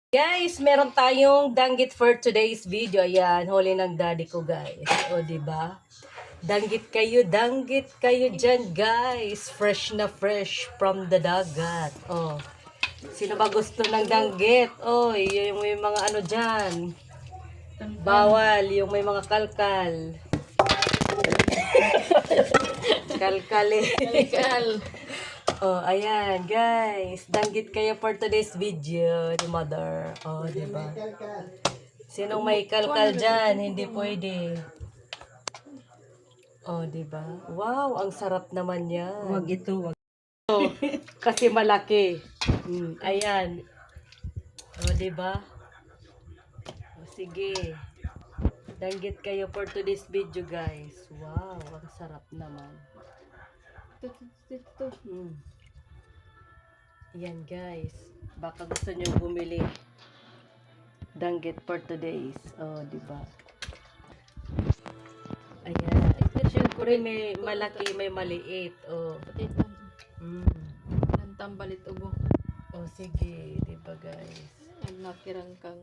Guys, meron tayong danggit for today's video. Ayan, huli ng daddy ko, guys. O, diba? Danggit kayo dyan, guys. Fresh na fresh from the dagat. O, sino ba gusto ng danggit? O, yung may mga ano dyan. Bawal, yung may mga kalkal. Kalkal eh. Kalkal. Oh, ayan, guys. Danggit kayo for today's video ni Mother. Oh, diba? Sinong may kalkal dyan? Hindi pwede. Oh, diba? Wow, ang sarap naman yan. Wag ito, wag. Oh, kasi malaki. Ayan. Oh, diba? Oh, sige. Danggit kayo for today's video, guys. Wow, ang sarap naman. Ito. Yan, guys. Baka gusto nyo bumili. Danggit for today's. Oh, diba? Ayan. Siyempre may malaki, may maliit. Oh. Pati ito. Ang tambalit ubo. Oh, sige. Diba, guys? Ang nakirang kang.